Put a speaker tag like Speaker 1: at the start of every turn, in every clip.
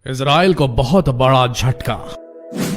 Speaker 1: Israel को बहुत बड़ा झटका।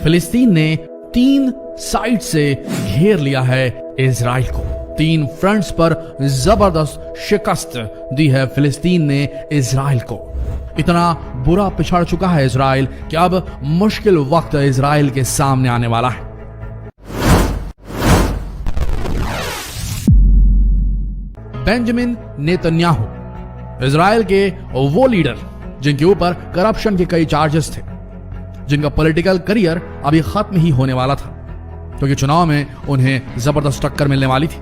Speaker 1: फिलिस्तीन ने 3 साइड से घेर लिया है इजराइल को। 3 फ्रंट्स पर जबरदस्त शिकस्त दी है फिलिस्तीन ने इजराइल को। इतना बुरा पिछड़ चुका है इजराइल कि अब मुश्किल वक्त इजराइल के सामने आने वाला है। बेंजामिन नेतन्याहू, इजराइल के वो लीडर जिनके ऊपर करप्शन के कई चार्जेस थे, जिनका पॉलिटिकल करियर अभी खत्म ही होने वाला था क्योंकि चुनाव में उन्हें जबरदस्त टक्कर मिलने वाली थी।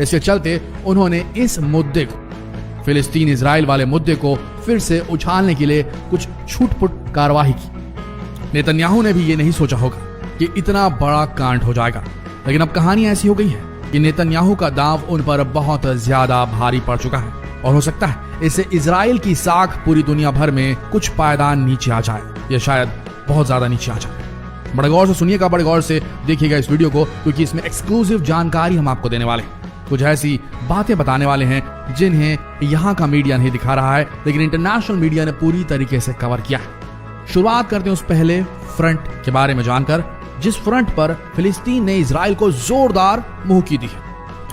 Speaker 1: इसके चलते उन्होंने इस मुद्दे को, फिलिस्तीन इजराइल वाले मुद्दे को फिर से उछालने के लिए कुछ छूटपुट कार्रवाई की। नेतन्याहू ने भी ये नहीं सोचा होगा कि इतना बड़ा कांड हो जाएगा, लेकिन अब कहानी ऐसी हो गई है कि नेतन्याहू का दांव उन पर बहुत ज्यादा भारी पड़ चुका है और हो सकता है इससे इजराइल की साख पूरी दुनिया भर में कुछ पायदान नीचे आ जाए, या शायद बहुत ज्यादा नीचे आ जाए। बड़े गौर से सुनिएगा, बड़े गौर से देखिएगा इस वीडियो को, क्योंकि इसमें एक्सक्लूसिव जानकारी हम आपको देने वाले हैं। कुछ ऐसी बातें बताने वाले हैं जिन्हें यहाँ का मीडिया नहीं दिखा रहा है, लेकिन इंटरनेशनल मीडिया ने पूरी तरीके से कवर किया है। शुरुआत करते हैं उस पहले फ्रंट के बारे में जानकर, जिस फ्रंट पर फिलिस्तीन ने इजराइल को जोरदार मुंह की दी है,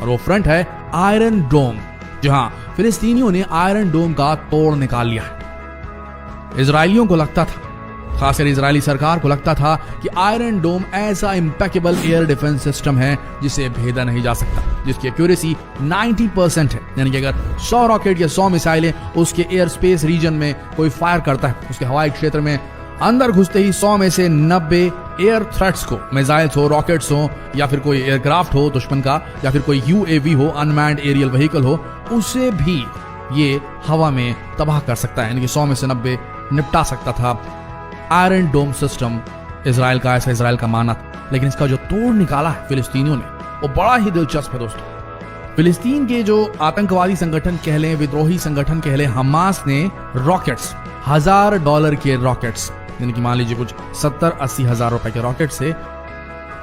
Speaker 1: और वो फ्रंट है आयरन डोम, जहां फिलिस्तीनियों ने आयरन डोम का तोड़ निकाल लिया है। इजरायलियों को लगता था, खासकर इजरायली सरकार को लगता था कि आयरन डोम ऐसा इम्पेकेबल एयर डिफेंस सिस्टम है जिसे भेदा नहीं जा सकता, जिसकी एक्यूरेसी 90% है। यानी कि अगर 100 रॉकेट या 100 मिसाइलें उसके एयर स्पेस रीजन में कोई फायर करता है, उसके हवाई क्षेत्र में अंदर घुसते ही 100 में से 90 एयर थ्रेट्स को, मिसाइल्स हो, रॉकेट्स हो, या फिर कोई एयरक्राफ्ट हो दुश्मन का, या फिर कोई यूएवी हो, अनमैन्ड एरियल व्हीकल हो, उसे भी ये हवा में तबाह कर सकता है। यानी कि 100 में से 90 निपटा सकता था। आयरन डोम सिस्टम इजराइल का, ऐसा इजराइल का मानना था, लेकिन इसका जो तोड़ निकाला है फिलिस्तीनियों ने, वो बड़ा ही दिलचस्प है दोस्तों। फिलिस्तीन के जो आतंकवादी संगठन कह लें, विद्रोही संगठन कह लें, हमास ने रॉकेट्स, $1000 के रॉकेट्स, यानी कि मान लीजिए कुछ 70-80 हजार रुपए के रॉकेट से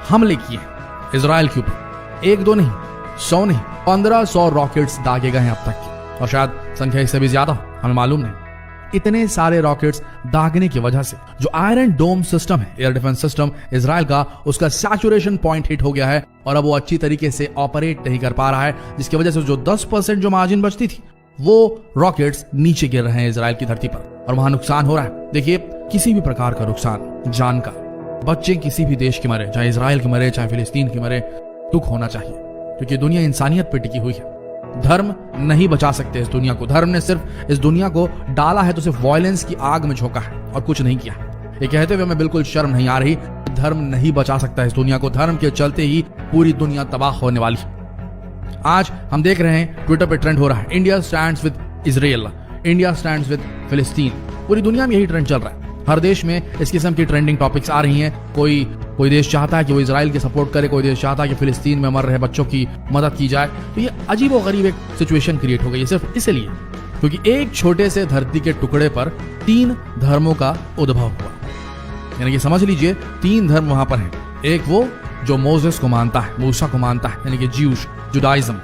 Speaker 1: हमले किए इजराइल के ऊपर। 1-2 नहीं, 100 नहीं, 1500 रॉकेट्स दागे गए हैं अब तक, और शायद संख्या इससे भी ज्यादा, हमें मालूम नहीं। इतने सारे रॉकेट्स दागने की वजह से जो आयरन डोम सिस्टम है, एयर डिफेंस सिस्टम इजराइल का, उसका सैचुरेशन पॉइंट हिट हो गया है और अब वो अच्छी तरीके से ऑपरेट नहीं कर पा रहा है, जिसकी वजह से जो 10% जो मार्जिन बचती थी, वो रॉकेट्स नीचे गिर रहे हैं इजराइल की धरती पर, और वहां नुकसान हो रहा है। देखिए, किसी भी प्रकार का नुकसान, जान का, बच्चे किसी भी देश के मरे, चाहे इजराइल के मरे, चाहे फिलिस्तीन के मरे, दुख होना चाहिए, क्योंकि दुनिया इंसानियत पे टिकी हुई है। धर्म नहीं बचा सकते इस दुनिया को। धर्म ने सिर्फ इस दुनिया को डाला है तो सिर्फ वायलेंस की आग में झोंका है और कुछ नहीं किया। ये कहते हुए हमें बिल्कुल शर्म नहीं आ रही, धर्म नहीं बचा सकता इस दुनिया को। धर्म के चलते ही पूरी दुनिया तबाह होने वाली है। आज हम देख रहे हैं ट्विटर पे ट्रेंड हो रहा है, India stands with Israel, India stands with फिलिस्तीन। पूरी दुनिया में यही ट्रेंड चल रहा है। हर देश में इस किस्म की ट्रेंडिंग टॉपिक्स आ रही हैं। कोई देश चाहता है कि वो इजराइल की सपोर्ट करे, कोई देश चाहता है कि फिलिस्तीन में मर रहे बच्चों की मदद की जाए। तो ये अजीब और गरीब एक सिचुएशन क्रिएट हो गई है, सिर्फ इसलिए क्योंकि एक छोटे से धरती के टुकड़े पर 3 धर्मों का उद्भव हुआ। यानी कि समझ लीजिए 3 धर्म वहां पर हैं। एक वो जो मोसेस को मानता है, मूसा को मानता है, यानी कि ज्यूश, जुडाइज्म।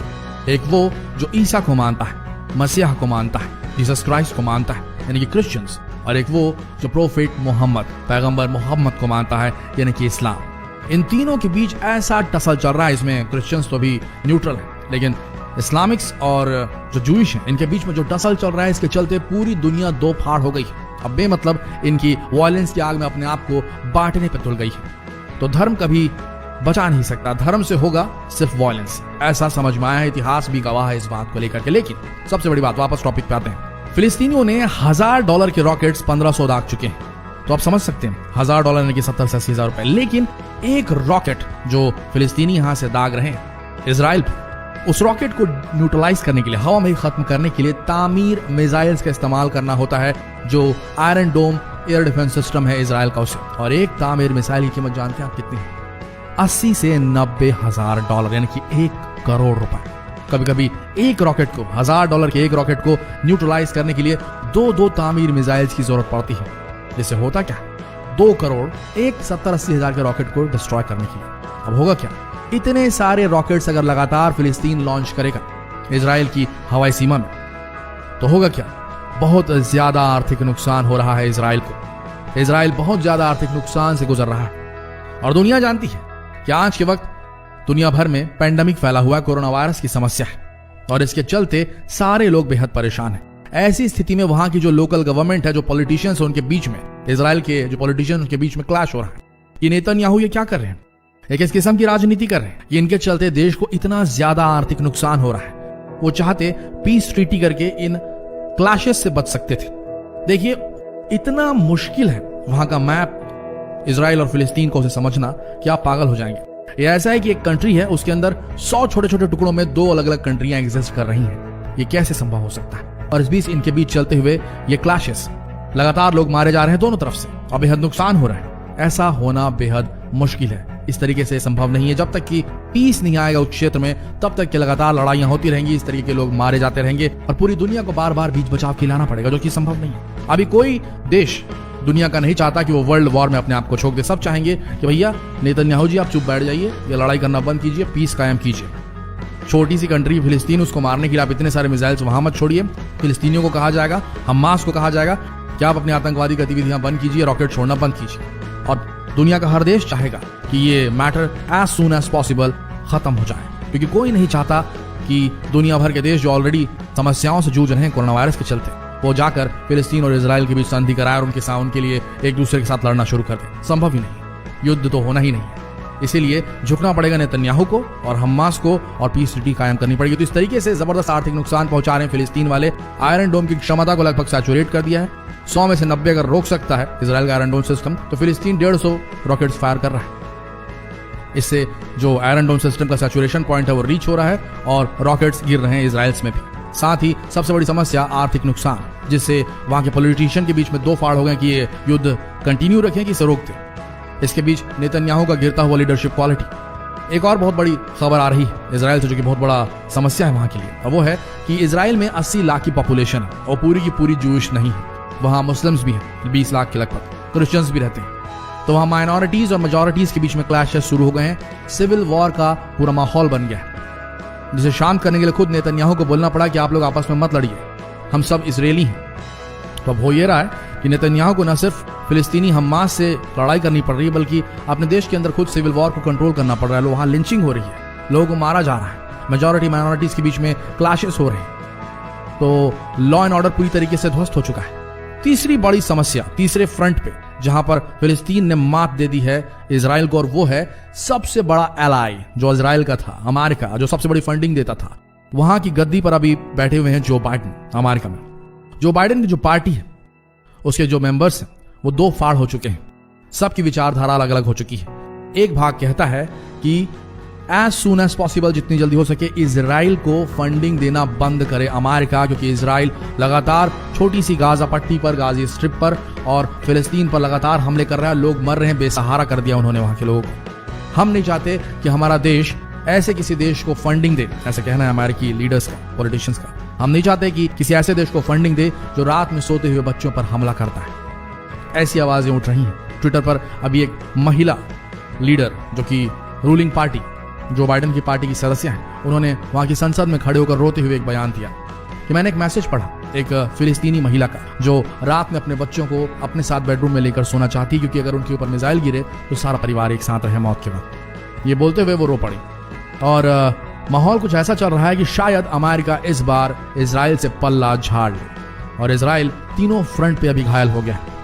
Speaker 1: एक वो जो ईसा को मानता है, मसीहा को मानता है, जीसस क्राइस्ट को मानता है, यानी कि क्रिश्चियंस। और एक वो जो प्रोफेट मोहम्मद, पैगंबर मोहम्मद को मानता है, यानी कि इस्लाम। इन तीनों के बीच ऐसा टसल चल रहा है, इसमें क्रिश्चियंस तो भी न्यूट्रल है, लेकिन इस्लामिक्स और जो जूइश हैं, इनके बीच में जो टसल चल रहा है, इसके चलते पूरी दुनिया 2 फाड़ हो गई है। अब बेमतलब इनकी वायलेंस की आग में अपने आप को बांटने पर तुल गई है। तो धर्म कभी बचा नहीं सकता, धर्म से होगा सिर्फ वायलेंस, ऐसा समझ में आया है। इतिहास भी गवाह है इस बात को लेकर के। लेकिन सबसे बड़ी बात, वापस टॉपिक पे आते हैं। फिलिस्तीनियों ने $1000 के रॉकेट्स 1500 दाग चुके हैं। तो आप समझ सकते हैं $1000 यानी कि 70 से 80 हजार रुपए। लेकिन एक रॉकेट जो फिलिस्तीनी यहां से दाग रहे हैं इजराइल पर, उस रॉकेट को न्यूट्रलाइज करने के लिए, हवा में खत्म करने के लिए तामीर मिसाइल्स का इस्तेमाल करना होता है, जो आयरन डोम एयर डिफेंस सिस्टम है इजराइल का उसे। और एक तामीर मिसाइल की कीमत जानते हैं आप कितनी है? 80 से 90 हजार डॉलर, यानी कि 1 करोड़ रुपए। कभी कभी एक रॉकेट को, $1000 के एक रॉकेट को न्यूट्रलाइज करने के लिए 2 तामीर मिसाइल्स की जरूरत पड़ती है। जिससे होता क्या, 2 करोड़ एक 70-80 हजार के रॉकेट को डिस्ट्रॉय करने के लिए। अब होगा क्या, इतने सारे रॉकेट्स अगर लगातार फिलिस्तीन लॉन्च करेगा इजराइल की हवाई सीमा में, तो होगा क्या, बहुत ज्यादा आर्थिक नुकसान हो रहा है इजराइल को। इजराइल बहुत ज्यादा आर्थिक नुकसान से गुजर रहा है और दुनिया जानती है कि आज के वक्त दुनिया भर में पैंडेमिक फैला हुआ कोरोना वायरस की समस्या है और इसके चलते सारे लोग बेहद परेशान हैं। ऐसी स्थिति में वहां की जो लोकल गवर्नमेंट है, जो पॉलिटिशियंस है, उनके बीच में, इजराइल के जो पॉलिटिशियंस उनके बीच में क्लैश हो रहा है। ये नेतन्याहू ये क्या कर रहे हैं? ये किस किस्म की राजनीति कर रहे हैं? ये इनके चलते देश को इतना ज्यादा आर्थिक नुकसान हो रहा है। वो चाहते पीस ट्रीटी करके इन क्लैशेस से बच सकते थे। देखिए, इतना मुश्किल है वहां का मैप इजराइल और फिलिस्तीन को उसे समझना कि आप पागल हो जाएंगे। ये ऐसा है कि एक कंट्री है, उसके अंदर 100 छोटे छोटे टुकड़ों में 2 अलग अलग कंट्रियां एग्जिस्ट कर रही हैं। ये कैसे संभव हो सकता है? और इस बीच इनके बीच चलते हुए ये क्लैशेस, लगातार लोग मारे जा रहे हैं दोनों तरफ से और बेहद नुकसान हो रहा है। ऐसा होना बेहद मुश्किल है। इस तरीके से संभव नहीं है। जब तक कि पीस नहीं आएगा उस क्षेत्र में, तब तक कि लगातार लड़ाइयां होती रहेंगी, इस तरीके के लोग मारे जाते रहेंगे और पूरी दुनिया को बार बार बीच बचाव खिलाना पड़ेगा, जो कि संभव नहीं है। अभी कोई देश दुनिया का नहीं चाहता कि वो वर्ल्ड वॉर में अपने आप को झोंक दे। सब चाहेंगे कि भैया नेतन्याहू जी आप चुप बैठ जाइए, ये लड़ाई करना बंद कीजिए, पीस कायम कीजिए। छोटी सी कंट्री फिलिस्तीन, उसको मारने के लिए आप इतने सारे मिसाइल्स वहां मत छोड़िए। फिलिस्तीनियों को कहा जाएगा, हमास को कहा जाएगा कि आप अपनी आतंकवादी गतिविधियां बंद कीजिए, रॉकेट छोड़ना बंद कीजिए। और दुनिया का हर देश चाहेगा कि ये matter as soon as possible खत्म हो जाए, क्योंकि कोई नहीं चाहता कि दुनिया भर के देश जो ऑलरेडी समस्याओं से जूझ रहे हैं कोरोना वायरस के चलते, वो जाकर फिलिस्तीन और इजराइल के बीच संधि कराए और उनके लिए एक दूसरे के साथ लड़ना शुरू कर दे। संभव ही नहीं, युद्ध तो होना ही नहीं है। इसीलिए झुकना पड़ेगा नेतन्याहू को और हमास को और पीस ट्रीटी कायम करनी पड़ेगी। तो इस तरीके से जबरदस्त आर्थिक नुकसान पहुंचा रहे हैं फिलिस्तीन वाले। आयरन डोम की क्षमता को लगभग सैचुरेट कर दिया है। 100 में से 90 अगर रोक सकता है इजराइल का आयरन डोम सिस्टम, तो फिलिस्तीन 150 रॉकेट्स फायर कर रहा है। इससे जो आयरन डोम सिस्टम का सैचुरेशन पॉइंट है वो रीच हो रहा है और रॉकेट्स गिर रहे हैं इजराइल में भी। साथ ही सबसे बड़ी समस्या आर्थिक नुकसान, जिससे वहां के पॉलिटिशियन के बीच में 2 फाड़ हो गए कि ये युद्ध कंटिन्यू रखें कि इसे रोक दें। इसके बीच नेतन्याहू का गिरता हुआ लीडरशिप क्वालिटी। एक और बहुत बड़ी खबर आ रही है इजराइल से, जो कि बहुत बड़ा समस्या है वहां के लिए, और वो है कि इजराइल में 80 लाख की पॉपुलेशन है और पूरी की पूरी जूइश नहीं है। वहां मुस्लिम्स भी हैं 20 लाख के लगभग, क्रिश्चियंस भी रहते हैं। तो वहां माइनॉरिटीज और मेजॉरिटीज के बीच में क्लैशेस शुरू हो गए हैं। सिविल वॉर का पूरा माहौल बन गया है, जिसे शांत करने के लिए खुद नेतन्याहू को बोलना पड़ा कि आप लोग आपस में मत लड़िए, हम सब इजरायली हैं। तो अब हो ये रहा है कि नेतन्याहू को न सिर्फ फिलिस्तीनी हमास से लड़ाई करनी पड़ रही है, बल्कि अपने देश के अंदर खुद सिविल वॉर को कंट्रोल करना पड़ रहा है। वहां लिंचिंग हो रही है, लोगों को मारा जा रहा है, मेजॉरिटी माइनॉरिटीज के बीच में क्लैशेस हो रहे हैं। तो लॉ एंड ऑर्डर पूरी तरीके से ध्वस्त हो चुका है। तीसरी बड़ी समस्या तीसरे फ्रंट पे जहां पर फिलिस्तीन ने मात दे दी है इजराइल को, और वो है सबसे बड़ा एलाई जो इजराइल का था, अमेरिका, जो सबसे बड़ी फंडिंग देता था। वहां की गद्दी पर अभी बैठे हुए हैं जो बाइडेन अमेरिका में। जो बाइडेन की जो पार्टी है उसके जो मेंबर्स हैं वो 2 फाड़ हो चुके हैं। सबकी विचारधारा अलग अलग हो चुकी है। एक भाग कहता है कि एज सून एज पॉसिबल, जितनी जल्दी हो सके, इजराइल को फंडिंग देना बंद करे अमेरिका, क्योंकि इजराइल लगातार छोटी सी गाजा पट्टी पर, गाजी स्ट्रिप पर और फिलिस्तीन पर लगातार हमले कर रहा है। लोग मर रहे हैं, बेसहारा कर दिया उन्होंने वहां के लोगों को। हम नहीं चाहते कि हमारा देश ऐसे किसी देश को फंडिंग दे, ऐसा कहना है अमेरिकी लीडर्स का, पॉलिटिशियंस का। हम नहीं चाहते कि किसी ऐसे देश को फंडिंग दे जो रात में सोते हुए बच्चों पर हमला करता है। ऐसी आवाजें उठ रही हैं। ट्विटर पर अभी एक महिला लीडर जो कि रूलिंग पार्टी, जो बाइडेन की पार्टी की सदस्य हैं, उन्होंने वहां की संसद में खड़े होकर रोते हुए एक बयान दिया कि मैंने एक मैसेज पढ़ा एक फिलिस्तीनी महिला का, जो रात में अपने बच्चों को अपने साथ बेडरूम में लेकर सोना चाहती, क्योंकि अगर उनके ऊपर मिसाइल गिरे तो सारा परिवार एक साथ रहे मौत के वक्त। ये बोलते हुए वो रो पड़ी। और माहौल कुछ ऐसा चल रहा है कि शायद अमेरिका इस बार इजराइल से पल्ला झाड़ ले, और इजराइल तीनों फ्रंट पे अभी घायल हो गया है।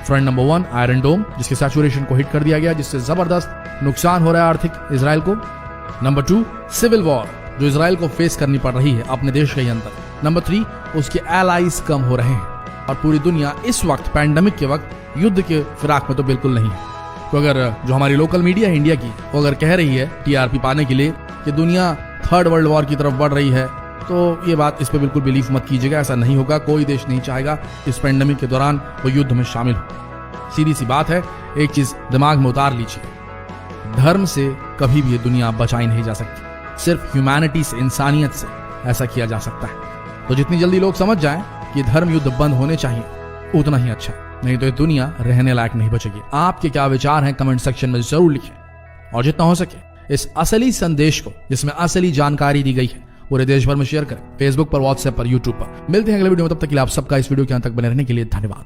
Speaker 1: फ्रंट नंबर 1 आयरन डोम, जिसके सैचुरेशन को हिट कर दिया गया, जिससे जबरदस्त नुकसान हो रहा है आर्थिक इजराइल को। नंबर 2 सिविल वॉर, जो इजराइल को फेस करनी पड़ रही है अपने देश के अंदर। नंबर 3 उसके एलाइज कम हो रहे हैं, और पूरी दुनिया इस वक्त पैंडेमिक के वक्त युद्ध के फिराक में तो बिल्कुल नहीं है। तो अगर जो हमारी लोकल मीडिया है इंडिया की, वो अगर कह रही है टीआरपी पाने के लिए कि दुनिया 3rd वर्ल्ड वॉर की तरफ बढ़ रही है, तो ये बात, इस पे बिल्कुल बिलीव मत कीजिएगा। ऐसा नहीं होगा। कोई देश नहीं चाहेगा इस पेंडेमिक के दौरान वो युद्ध में शामिल हो। सीधी सी बात है, एक चीज दिमाग में उतार लीजिए, धर्म से कभी भी ये दुनिया बचाई नहीं जा सकती। सिर्फ ह्यूमैनिटी से, इंसानियत से ऐसा किया जा सकता है। तो जितनी जल्दी लोग समझ जाएं कि धर्म युद्ध बंद होने चाहिए, उतना ही अच्छा, नहीं तो ये दुनिया रहने लायक नहीं बचेगी। आपके क्या विचार हैं कमेंट सेक्शन में जरूर लिखें, और जितना हो सके इस असली संदेश को, जिसमें असली जानकारी दी गई है, पूरे देश भर में शेयर करें। फेसबुक पर, व्हाट्सएप पर, यूट्यूब पर। मिलते हैं अगले वीडियो में, तब तक के लिए आप सबका इस वीडियो के अंत तक बने रहने के लिए धन्यवाद।